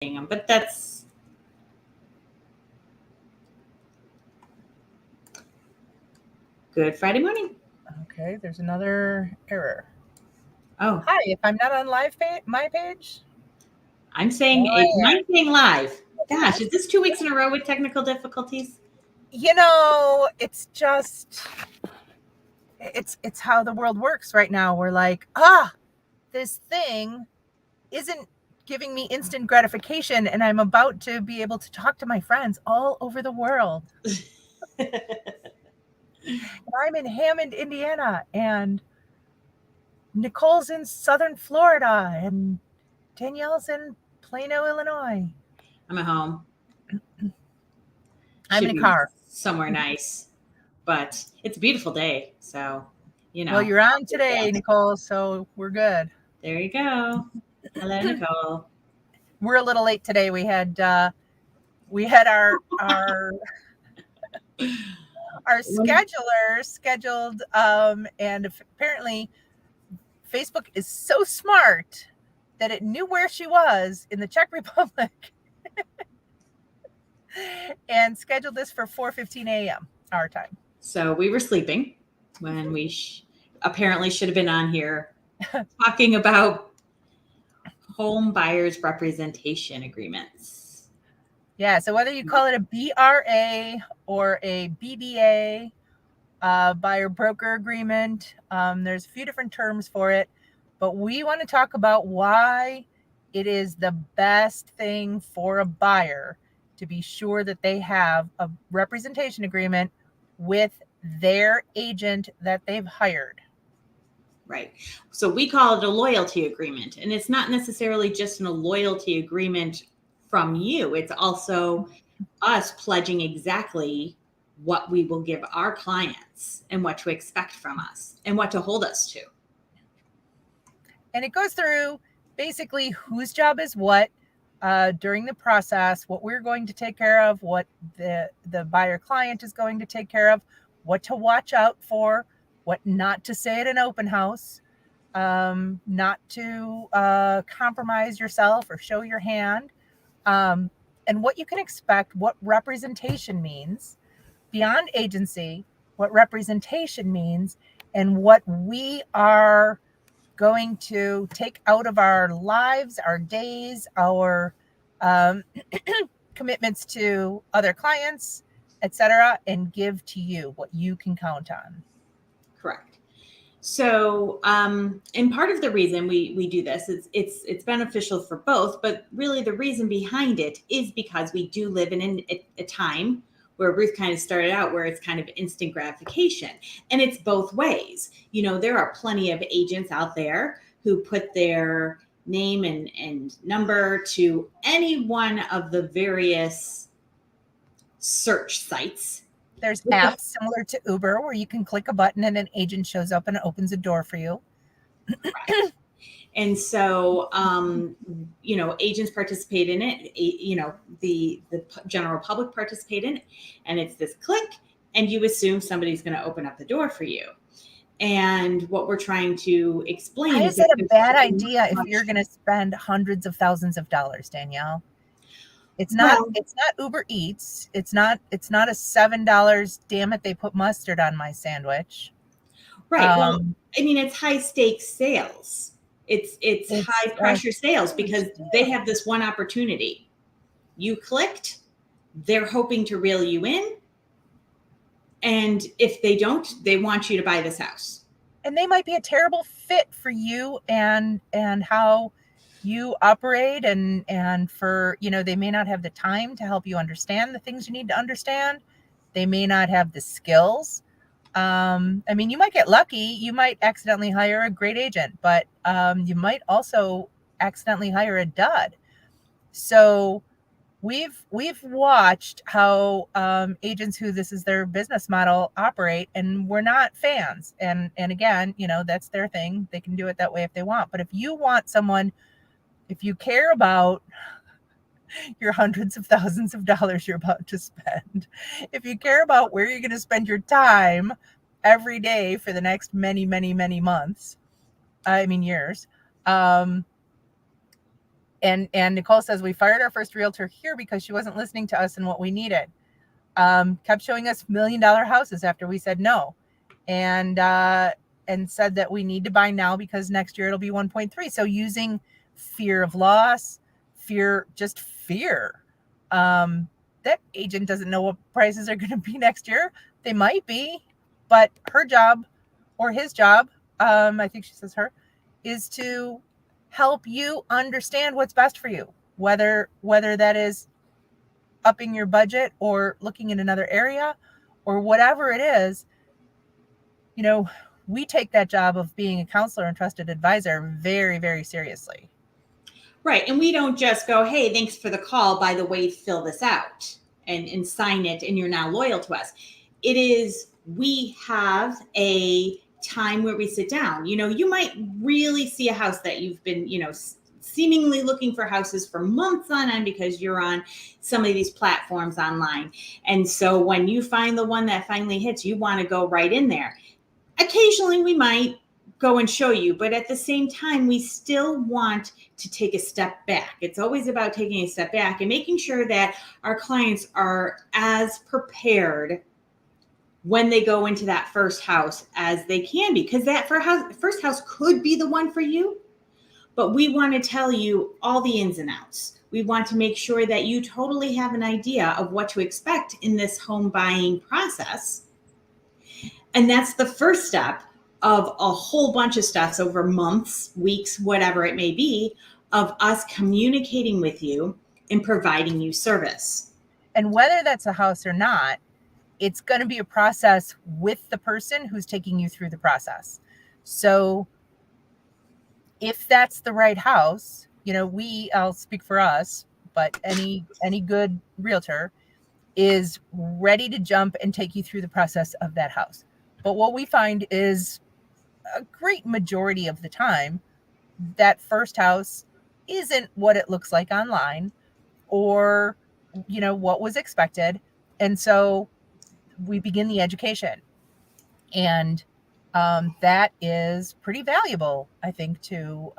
them, but that's good Friday morning. Okay, there's another error. Oh, Hi, if I'm not on my page, I'm saying now I mine's saying live. Gosh, am. is this 2 weeks in a row with technical difficulties? It's just it's how the world works right now. We're like, this thing isn't giving me instant gratification, and I'm about to be able to talk to my friends all over the world. I'm in Hammond, Indiana, and Nicole's in Southern Florida, and Danielle's in Plano, Illinois. I'm at home. I'm Should in a be car. somewhere nice, but it's a beautiful day, so Well, you're on today, Nicole, so we're good. There you go. Hello, Nicole. We're a little late today. We had our scheduler scheduled, and apparently Facebook is so smart that it knew where she was in the Czech Republic and scheduled this for 4:15 a.m. our time. So we were sleeping when we apparently should have been on here talking about home buyers representation agreements. Yeah, so whether you call it a BRA or a BBA, buyer broker agreement, there's a few different terms for it, but we want to talk about why it is the best thing for a buyer to be sure that they have a representation agreement with their agent that they've hired. Right. So we call it a loyalty agreement, and it's not necessarily just a loyalty agreement from you. It's also us pledging exactly what we will give our clients and what to expect from us and what to hold us to. And it goes through basically whose job is what during the process, what we're going to take care of, what the buyer client is going to take care of, what to watch out for, what not to say at an open house, not to compromise yourself or show your hand, and what you can expect, what representation means beyond agency, what representation means, and what we are going to take out of our lives, our days, our commitments to other clients, etc., and give to you what you can count on. Correct. So, and part of the reason we do this is it's beneficial for both, but really the reason behind it is because we do live in a time where Ruth kind of started out where it's kind of instant gratification, and it's both ways. You know, there are plenty of agents out there who put their name and number to any one of the various search sites. There's apps similar to Uber where you can click a button and an agent shows up and opens a door for you. Right. And so, you know, agents participate in it. You know, the general public participate in it, and it's this click, and you assume somebody's going to open up the door for you. And what we're trying to explain is that a bad idea if you're going to spend hundreds of thousands of dollars, Danielle? It's not Uber Eats. It's not a $7. Damn it, they put mustard on my sandwich. Right. Well, I mean, it's high stakes sales. It's high pressure sales because they have this one opportunity. You clicked, they're hoping to reel you in. And if they don't, they want you to buy this house. And they might be a terrible fit for you and how you operate, and for, you know, they may not have the time to help you understand the things you need to understand. They may not have the skills. I mean, you might get lucky. You might accidentally hire a great agent, but you might also accidentally hire a dud. So we've watched how agents who this is their business model operate, and we're not fans. And again, you know, that's their thing. They can do it that way if they want. But if you want someone, if you care about your hundreds of thousands of dollars you're about to spend, if you care about where you're going to spend your time every day for the next many months, I mean years, And Nicole says, we fired our first realtor here because she wasn't listening to us and what we needed. Kept showing us $1 million houses after we said no. And said that we need to buy now because next year it'll be 1.3. So using fear of loss, fear. That agent doesn't know what prices are going to be next year. They might be, but her job or his job, I think she says her, is to help you understand what's best for you, whether that is upping your budget or looking in another area or whatever it is. You know, we take that job of being a counselor and trusted advisor very, very seriously. Right. And we don't just go, hey, thanks for the call. By the way, fill this out and sign it, and you're now loyal to us. It is, we have a time where we sit down. You know, you might really see a house that you've been, you know, seemingly looking for houses for months on end because you're on some of these platforms online. And so when you find the one that finally hits, you want to go right in there. Occasionally we might go and show you, but at the same time, we still want to take a step back. It's always about taking a step back and making sure that our clients are as prepared when they go into that first house as they can be, because that first house could be the one for you, but we want to tell you all the ins and outs. We want to make sure that you totally have an idea of what to expect in this home buying process. And that's the first step of a whole bunch of steps over months, weeks, whatever it may be, of us communicating with you and providing you service. And whether that's a house or not, it's going to be a process with the person who's taking you through the process. So if that's the right house, you know, I'll speak for us, but any good realtor is ready to jump and take you through the process of that house. But what we find is a great majority of the time, that first house isn't what it looks like online or, you know, what was expected. And so we begin the education. And that is pretty valuable, I think, to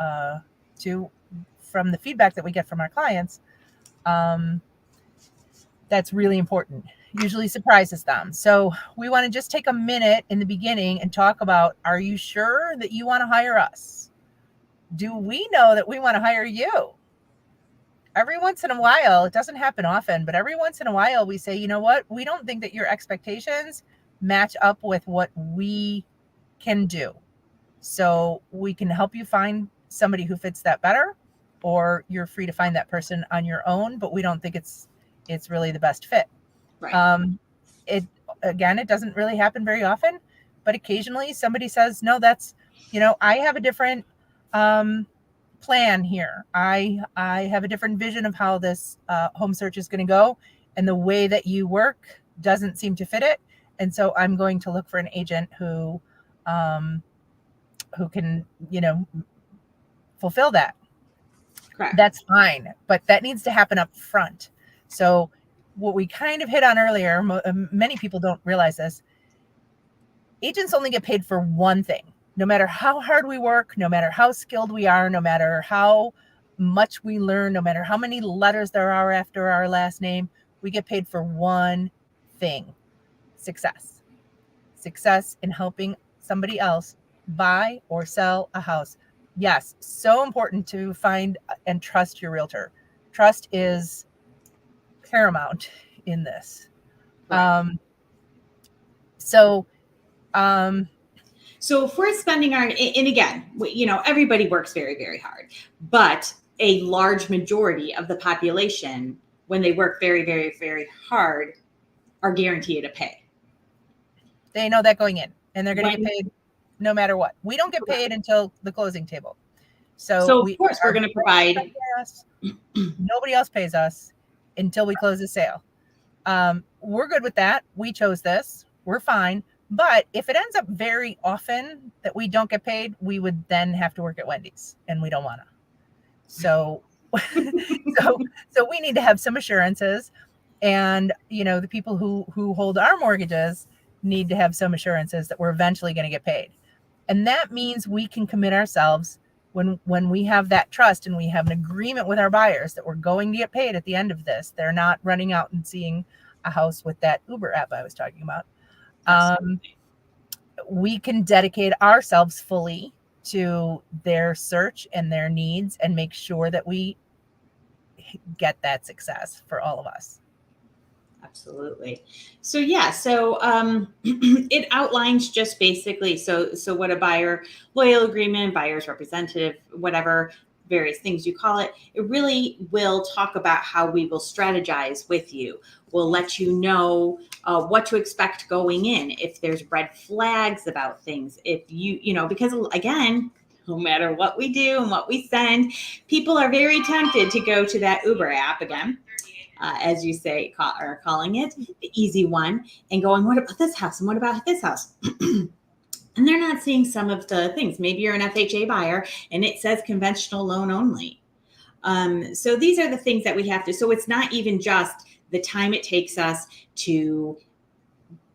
from the feedback that we get from our clients. That's really important. Usually surprises them. So we want to just take a minute in the beginning and talk about, are you sure that you want to hire us? Do we know that we want to hire you? Every once in a while, it doesn't happen often, but every once in a while we say, you know what? We don't think that your expectations match up with what we can do. So we can help you find somebody who fits that better, or you're free to find that person on your own, but we don't think it's really the best fit. Right. It doesn't really happen very often, but occasionally somebody says, no, that's, you know, I have a different plan here. I have a different vision of how this home search is going to go, and the way that you work doesn't seem to fit it. And so I'm going to look for an agent who can, you know, fulfill that. Correct. That's fine, but that needs to happen up front. So what we kind of hit on earlier, many people don't realize this, agents only get paid for one thing. No matter how hard we work, no matter how skilled we are, no matter how much we learn, no matter how many letters there are after our last name, we get paid for one thing: success. Success in helping somebody else buy or sell a house. Yes, so important to find and trust your realtor. Trust is paramount in this. Right. So if we're spending and again, you know, everybody works very, very hard, but a large majority of the population, when they work very, very, very hard, are guaranteed a pay. They know that going in, and they're going to get paid no matter what. We don't get paid until the closing table. So of course we're going to provide. Nobody else pays us until we close the sale. We're good with that. We chose this. We're fine. But if it ends up very often that we don't get paid, we would then have to work at Wendy's, and we don't want to. So, so we need to have some assurances, and, you know, the people who hold our mortgages need to have some assurances that we're eventually going to get paid. And that means we can commit ourselves when we have that trust and we have an agreement with our buyers that we're going to get paid at the end of this, they're not running out and seeing a house with that Uber app I was talking about. Absolutely. We can dedicate ourselves fully to their search and their needs and make sure that we get that success for all of us. Absolutely. So yeah, it outlines just basically so what a buyer loyal agreement, buyer's representative, whatever various things you call it, it really will talk about how we will strategize with you. We'll let you know what to expect going in, if there's red flags about things, if because again, no matter what we do and what we send, people are very tempted to go to that Uber app again. As you say, are calling it the easy one, and going, what about this house? And what about this house? And they're not seeing some of the things. Maybe you're an FHA buyer and it says conventional loan only. So these are the things that we have to, so it's not even just the time it takes us to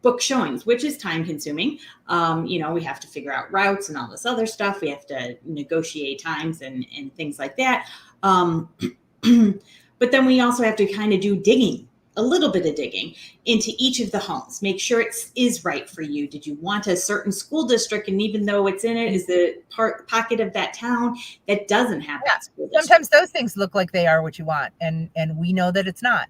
book showings, which is time consuming. We have to figure out routes and all this other stuff. We have to negotiate times and things like that. But then we also have to kind of do a little bit of digging into each of the homes. Make sure it is right for you. Did you want a certain school district? And even though it's in it, is the pocket of that town that doesn't have that school district? Sometimes those things look like they are what you want, and we know that it's not.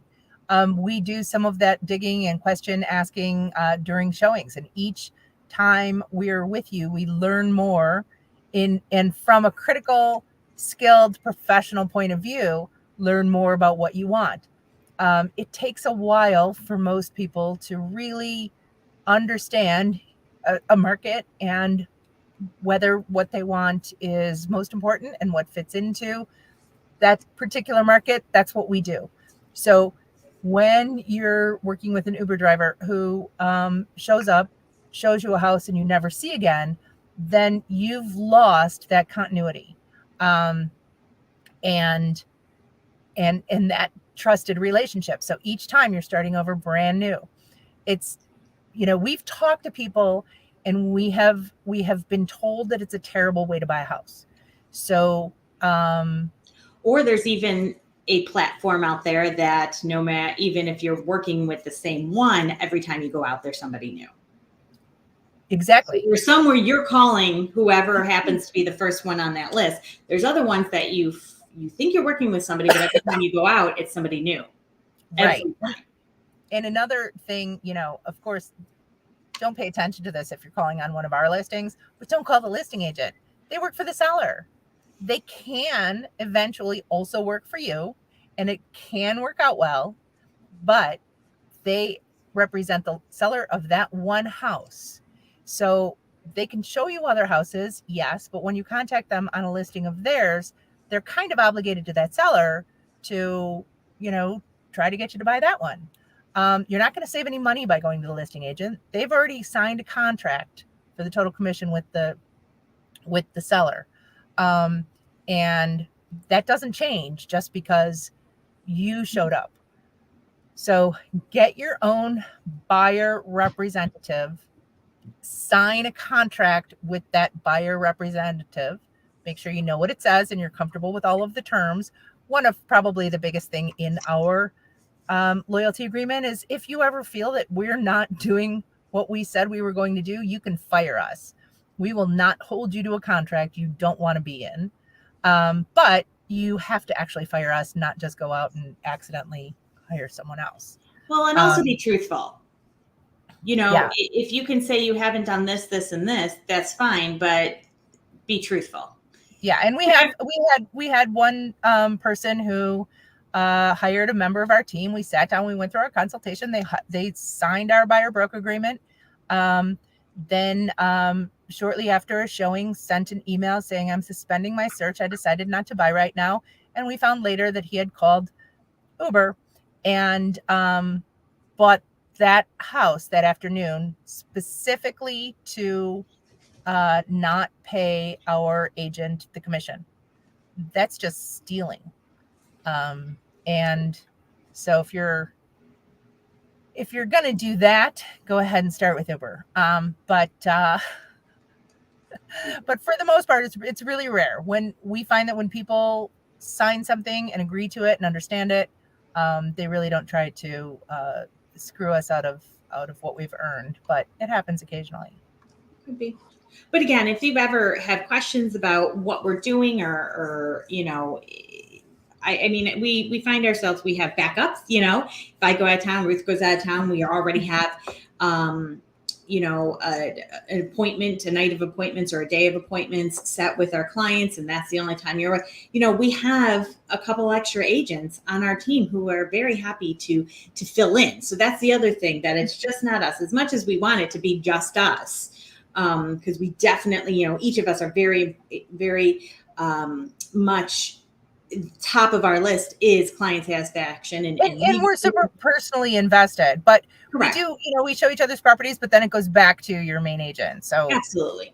We do some of that digging and question asking during showings, and each time we're with you, we learn more and from a critical, skilled, professional point of view, learn more about what you want. It takes a while for most people to really understand a market and whether what they want is most important and what fits into that particular market. That's what we do. So when you're working with an Uber driver who shows up, shows you a house and you never see again, then you've lost that continuity. And that trusted relationship. So each time you're starting over brand new. It's, we've talked to people and we have been told that it's a terrible way to buy a house. So, or there's even a platform out there that no matter, even if you're working with the same one, every time you go out, there's somebody new. Exactly. So there's somewhere you're calling whoever happens to be the first one on that list. There's other ones that you think you're working with somebody, but every time you go out, it's somebody new. Right. And another thing, of course, don't pay attention to this if you're calling on one of our listings, but don't call the listing agent. They work for the seller. They can eventually also work for you, and it can work out well, but they represent the seller of that one house. So they can show you other houses, yes, but when you contact them on a listing of theirs, they're kind of obligated to that seller to, try to get you to buy that one. You're not going to save any money by going to the listing agent. They've already signed a contract for the total commission with the seller. And that doesn't change just because you showed up. So get your own buyer representative, sign a contract with that buyer representative, make sure you know what it says and you're comfortable with all of the terms. One of probably the biggest thing in our loyalty agreement is if you ever feel that we're not doing what we said we were going to do, you can fire us. We will not hold you to a contract you don't want to be in. But you have to actually fire us, not just go out and accidentally hire someone else. Well, and also be truthful. If you can say you haven't done this, this, and this, that's fine, but be truthful. Yeah, and we had one person who hired a member of our team. We sat down, we went through our consultation. They signed our buyer broker agreement. Then shortly after a showing, sent an email saying, I'm suspending my search. I decided not to buy right now. And we found later that he had called Uber and bought that house that afternoon specifically to not pay our agent the commission. That's just stealing. And so if you're going to do that, go ahead and start with Uber. But But for the most part, it's really rare. When we find that when people sign something and agree to it and understand it, they really don't try to screw us out of what we've earned. But it happens occasionally. Could be. But again, if you've ever had questions about what we're doing or I mean, we find ourselves, we have backups, if I go out of town, Ruth goes out of town, we already have, an appointment, a night of appointments or a day of appointments set with our clients. And that's the only time we have a couple extra agents on our team who are very happy to fill in. So that's the other thing, that it's just not us as much as we want it to be just us. Because we definitely, each of us are very, very much top of our list is client satisfaction. And we're super personally invested, but correct. We do, we show each other's properties, but then it goes back to your main agent. So absolutely,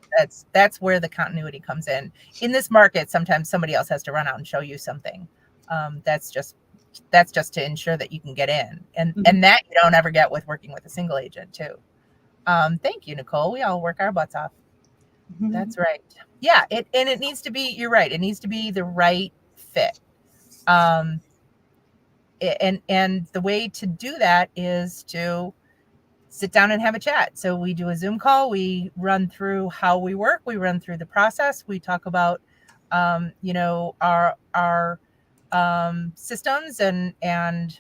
that's where the continuity comes in. In this market, sometimes somebody else has to run out and show you something. That's just to ensure that you can get in, and that you don't ever get with working with a single agent too. Thank you, Nicole. We all work our butts off. Mm-hmm. That's right. Yeah. It needs to be, you're right. It needs to be the right fit. And the way to do that is to sit down and have a chat. So we do a Zoom call. We run through how we work. We run through the process. We talk about, our systems and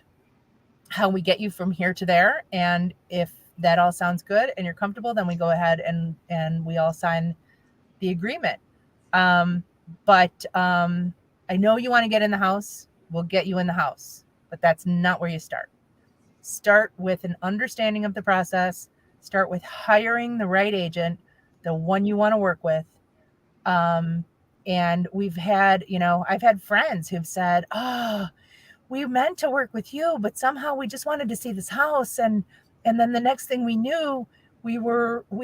how we get you from here to there. And if that all sounds good and you're comfortable, then we go ahead and we all sign the agreement. But I know you want to get in the house. We'll get you in the house, but that's not where you start. Start with an understanding of the process. Start with hiring the right agent, the one you want to work with. And we've had, I've had friends who've said, we meant to work with you, but somehow we just wanted to see this house. And then the next thing we knew, we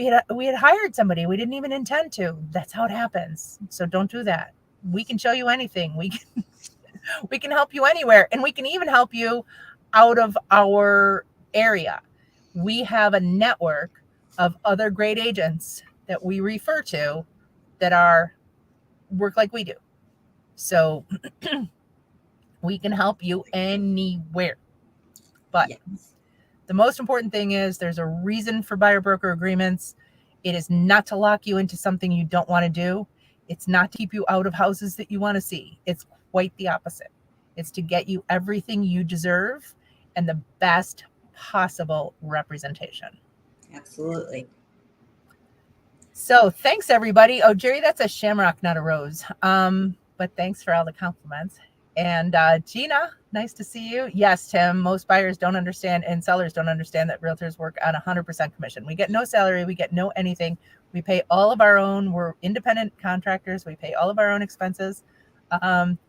had hired somebody. We didn't even intend to. That's how it happens. So don't do that. We can show you anything. We can help you anywhere. And we can even help you out of our area. We have a network of other great agents that we refer to that work like we do. So we can help you anywhere. But yes, the most important thing is there's a reason for buyer broker agreements. It is not to lock you into something you don't want to do. It's not to keep you out of houses that you want to see. It's quite the opposite. It's to get you everything you deserve and the best possible representation. Absolutely. So thanks, everybody. Oh, Jerry, that's a shamrock, not a rose. But thanks for all the compliments. And Gina, nice to see you. Yes, Tim, most buyers don't understand and sellers don't understand that realtors work on 100% commission. We get no salary. We get no anything. We pay all of our own. We're independent contractors. We pay all of our own expenses.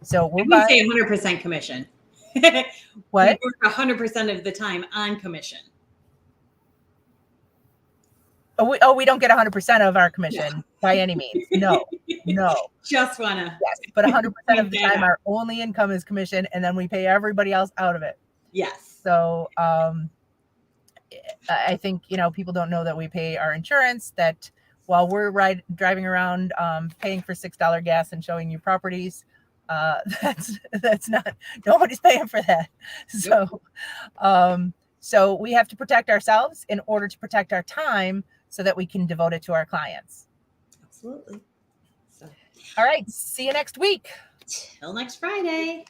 So we're say 100% commission. What? We work 100% of the time on commission. We don't get 100% of our commission by any means. No. Just wanna. Yes, but 100% of the time, our only income is commission, and then we pay everybody else out of it. Yes. So I think people don't know that we pay our insurance. That while we're driving around paying for $6 gas and showing you properties, that's not, nobody's paying for that. So so we have to protect ourselves in order to protect our time so that we can devote it to our clients. Absolutely. So, all right. See you next week. Till next Friday.